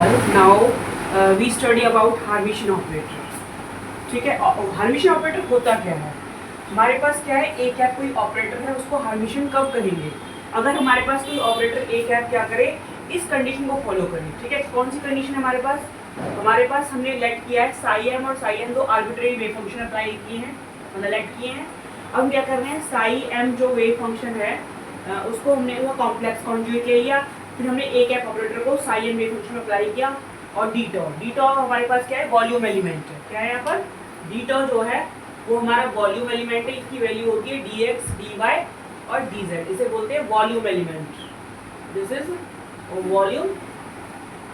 Now we study about Hermitian operator. ठीक है, हार्मिशन operator होता क्या है? हमारे पास क्या है, ए कैप कोई ऑपरेटर है, उसको हार्मिशन कब कहेंगे? अगर हमारे पास कोई ऑपरेटर ए कैप क्या करे, इस कंडीशन को फॉलो करे। ठीक है, कौन सी कंडीशन है हमारे पास? हमने लेट किया है साई एम और साई एन दो आर्बिट्रेरी वेव फंक्शन अप्लाई किए हैं, मतलब लेट किए हैं। अब हम क्या कर रहे हैं, साई एम जो वेव फंक्शन है उसको हमने कॉम्प्लेक्स कॉन्जुगेट ले लिया। फिर हमने ए कैप ऑपरेटर को psi N wave function apply किया। और डी टॉ हमारे पास क्या है, वॉल्यूम एलिमेंट है। क्या है यहाँ पर? डी टॉ जो है वो हमारा वॉल्यूम एलिमेंट है। इसकी वैल्यू होती है डी एक्स, डी वाई और डी जेड। इसे बोलते हैं volume element. This is volume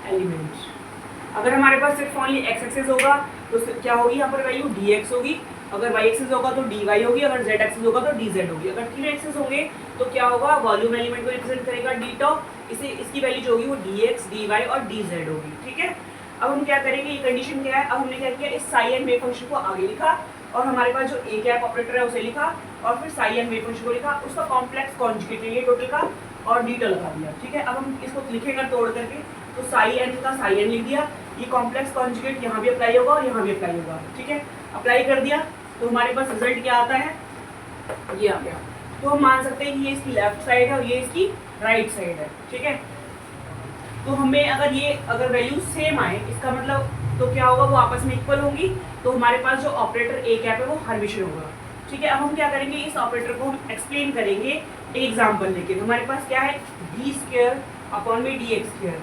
element. अगर हमारे पास सिर्फ ओनली एक्स एक्सिस होगा तो क्या होगी यहाँ पर वैल्यू डी एक्स होगी। अगर वाई एक्सिस होगा तो डी वाई होगी। अगर जेड एक्सिस होगा तो डी जेड होगी। अगर तीन एक्सिस होंगे तो क्या होगा, वॉल्यूम एलिमेंट को रिप्रेजेंट करेगा डी टॉ। इसकी वैल्यू जो होगी वो डी एक्स, डी वाई और डी जेड होगी। ठीक है, अब हम क्या करेंगे, ये कंडीशन क्या है, अब हमने क्या किया, इस साई एन वेव फंक्शन को आगे लिखा और हमारे पास जो ए कैप ऑपरेटर है उसे लिखा और फिर साई एन वेव फंक्शन को लिखा, उसका कॉम्प्लेक्स कॉन्जुगेट लिए टोटल का और डी टॉ लगा दिया। ठीक है, अब हम इसको लिखेंगे तोड़ करके, तो साई एन का साई एन लिख दिया। ये कॉम्प्लेक्स कॉन्जुगेट यहाँ भी अप्लाई होगा और यहाँ भी अप्लाई होगा। ठीक है, अप्लाई कर दिया तो हमारे पास रिजल्ट क्या आता है, ये आ गया। तो हम मान सकते हैं कि ये इसकी लेफ्ट साइड है और ये इसकी राइट साइड है। ठीक है, तो हमें अगर वैल्यू सेम आए, इसका मतलब तो क्या होगा, वो आपस में इक्वल होंगी। तो हमारे पास जो ऑपरेटर ए कैप है वो हार्मिशन होगा। ठीक है, अब हम क्या करेंगे, इस ऑपरेटर को हम एक्सप्लेन करेंगे एक एग्जाम्पल लेके। तो हमारे पास क्या है, डी स्क्वायर अपॉन में डी एक्स स्क्वायर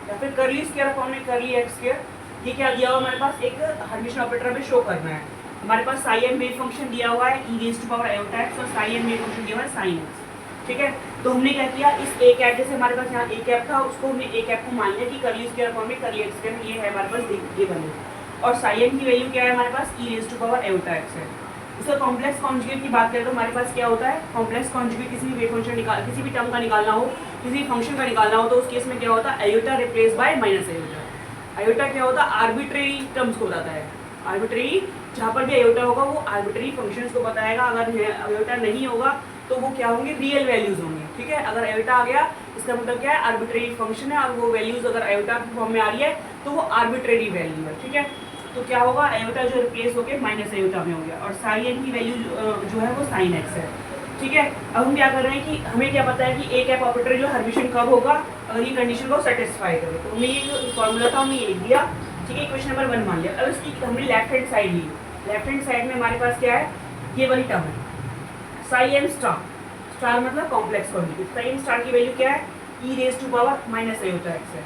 या फिर करली स्क्वायर अपॉन में करली एक्स स्क्वायर। ये क्या दिया हुआ हमारे पास, एक हार्मिशन ऑपरेटर में शो करना है। हमारे पास साई एम वेव फंक्शन दिया हुआ है e raise to power iota x और साई एम वेव फंक्शन दिया हुआ है साइन एक्स। ठीक है, तो हमने क्या किया, इस ए कैप, जैसे हमारे पास यहाँ ए कैप था, उसको हमने ए कैप को मान लिया कि करली स्क्वायर फॉर्म में करली एक्स स्क्वायर ये है हमारे पास, ये बने। और साई एम की वैल्यू क्या है हमारे पास, E raise to power iota x है। उसका कॉम्प्लेक्स कॉन्जुगेट की बात करें तो हमारे पास क्या होता है, कॉम्प्लेक्स कॉन्जुगेट किसी भी वेव फंक्शन किसी भी टर्म का निकालना हो, किसी भी फंक्शन का निकालना हो, तो उस केस में क्या होता है, iota replace by minus iota. Iota क्या होता है, आर्बिट्रेरी टर्म्स को बताता है। आर्बिट्रेरी, जहाँ पर भी आयोटा होगा वो आर्बिट्रेरी फंक्शंस को बताएगा। अगर आयोटा नहीं होगा तो वो क्या होंगे, रियल वैल्यूज होंगे। ठीक है, अगर आयोटा आ गया इसका मतलब क्या है, आर्बिट्रेरी फंक्शन है और वो वैल्यूज अगर आयोटा की फॉर्म में आ रही है तो वो आर्बिट्रेरी वैल्यू है। ठीक है, तो क्या होगा, आयोटा जो रिप्लेस होकर माइनस आयोटा में हो गया और साई एन की वैल्यू जो है वो साइन एक्स है। ठीक है, अब हम क्या कर रहे हैं कि हमें क्या पता है कि ए कैप ऑपरेटर जो हार्मिशन कब होगा, अगर ये कंडीशन को सेटिस्फाई करे। तो हमने ये जो फॉर्मूला था हमने ये लिख दिया। ठीक है, क्वेश्चन नंबर 1 मान लिया। अब इसकी हमने लेफ्ट हैंड साइड ली। लेफ्ट हैंड साइड में हमारे पास क्या है, ये वाली टर्म है साई एम स्टार। स्टार मतलब complex conjugate. Psi M star की वैल्यू क्या है, e raise to power minus iota x है।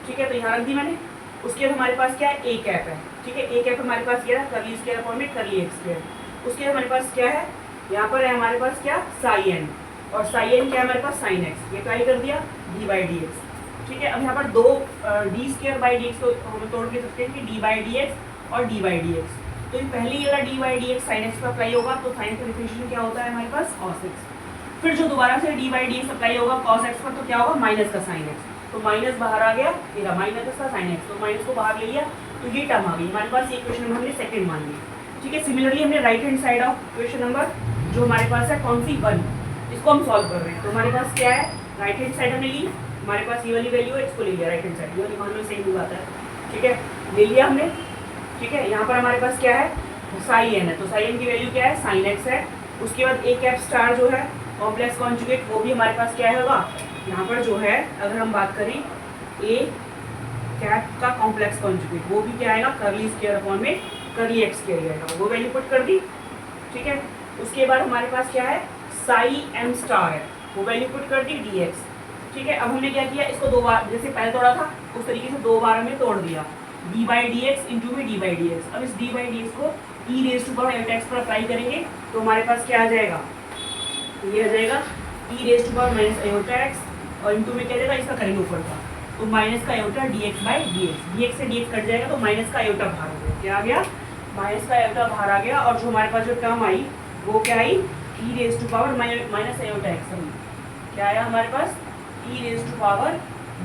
ठीक है, तो यहाँ रख दी मैंने। उसके बाद हमारे पास क्या है, ए कैप है। ठीक है, ए कैप हमारे पास क्या है, करली स्क्वायर फॉर्म में करली एक्स स्क्वायर। उसके बाद हमारे पास क्या है, यहाँ पर है हमारे पास क्या, साई एन, और साई एन क्या है हमारे पास, साइन एक्स। ये ट्राई कर दिया, डी बाई डी एक्स। ठीक है, अब यहाँ पर दो D square by d x को हम तोड़ के सकते हैं कि डी बाई डी एक्स और डी बाई डी एक्स। तो पहले ये वाला D by d x sine x पर अप्लाई होगा तो साइन का डिफरेंशिएशन क्या होता है हमारे पास, कॉस एक्स। फिर जो दोबारा से D by d x apply होगा कॉस एक्स पर तो क्या होगा, माइनस का साइन एक्स। तो माइनस बाहर आ गया, ये माइनस का साइन एक्स, तो माइनस को बाहर ले लिया तो ये टर्म आ गई हमारे पास। ये क्वेश्चन नंबर हमने सेकंड मान लिया। ठीक है, सिमिलरली हमने right hand side of question number जो हमारे पास है कौन सी 1, इसको हम सॉल्व कर रहे हैं। तो हमारे पास क्या है, राइट हैंड साइड हमने ली, हमारे पास ये वाली वैल्यू है, इसको ले लिया राइट हैंड साइड, ये वाली मान लो सेम ही बात है। ठीक है, ले लिया हमने। ठीक है, यहाँ पर हमारे पास क्या है, साई एन है, तो साई एन की वैल्यू क्या है, साइन एक्स है। उसके बाद ए कैप स्टार जो है कॉम्प्लेक्स कॉन्जुगेट, वो भी हमारे पास क्या होगा, यहाँ पर जो है अगर हम बात करें ए कैप का कॉम्प्लेक्स कॉन्जुगेट, वो भी क्या आएगा, करली स्क्वायर अपॉन में करली एक्स स्क्वायर आएगा, वो वैल्यू पुट कर दी। ठीक है, उसके बाद हमारे पास क्या है, साई एम स्टार है, वो वैल्यू पुट कर दी डी एक्स। ठीक है, अब हमने क्या किया, इसको दो बार, जैसे पहले तोड़ा था उस तरीके से दो बार हमने तोड़ दिया, d by d x into में डी बाई डी एक्स। अब इस डी बाई डी एक्स को e raise to power iota x पर अप्लाई करेंगे तो हमारे पास क्या आ जाएगा, ये आ जाएगा e raise to power minus iota x और इंटू में क्या जाएगा, इसका करेंगे ऊपर का, तो माइनस का iota D x by d x. D x से डी एक्स कट जाएगा तो माइनस का आयोटा बाहर आ गया। क्या आ गया, माइनस का आयोटा बाहर आ गया। और जो हमारे पास जो टर्म आई वो क्या I, E raise to power minus iota X I. क्या आया हमारे पास, E raise to power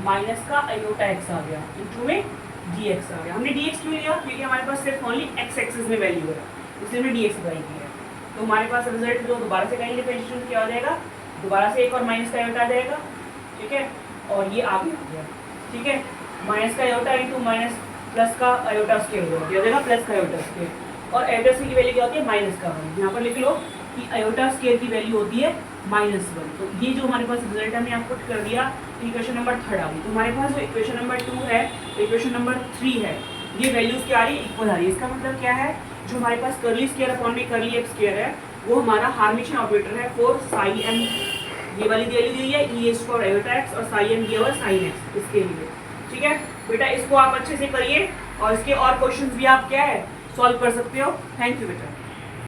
minus का आयोटा एक्स आ गया इंटू में डी एक्स आ गया। हमने डी एक्स क्यों लिया, क्योंकि हमारे पास सिर्फ ओनली एक्स एक्सिस में वैल्यू है, इसलिए हमने डी एक्स अप्लाई किया। तो हमारे पास रिजल्ट जो दोबारा से करेंगे डिफरेंशिएशन क्या हो जाएगा, दोबारा से एक और माइनस का आयोटा आ जाएगा। ठीक है, और ये आगे आ गया। ठीक है, माइनस का आयोटा इंटू माइनस प्लस का आयोटा स्केयर हो जाएगा प्लस का आयोटा स्केयर, और आयोटा स्केयर की वैल्यू क्या होती है माइनस का 1। यहाँ पर लिख लो कि आयोटा स्केयर की वैल्यू होती है -1। तो ये जो हमारे पास रिजल्ट हमने आपको कर दिया, इक्वेशन नंबर 3 आ गई। तो हमारे पास जो इक्वेशन नंबर 2 है, इक्वेशन नंबर 3 है, ये वैल्यूज क्या आ रही है, इक्वल आ रही है। इसका मतलब क्या है, जो हमारे पास कर्ली स्केयर अपॉन में कर्ली एक्स स्केयर है, वो हमारा हार्मिशन ऑपरेटर है फॉर साई एम। ये वाली वैल्यू दी है E S for iota x, और साई एम दिया हुआ साइन एक्स इसके लिए। ठीक है बेटा, इसको आप अच्छे से करिए, और इसके और क्वेश्चंस भी आप क्या है सॉल्व कर सकते हो। थैंक यू बेटा।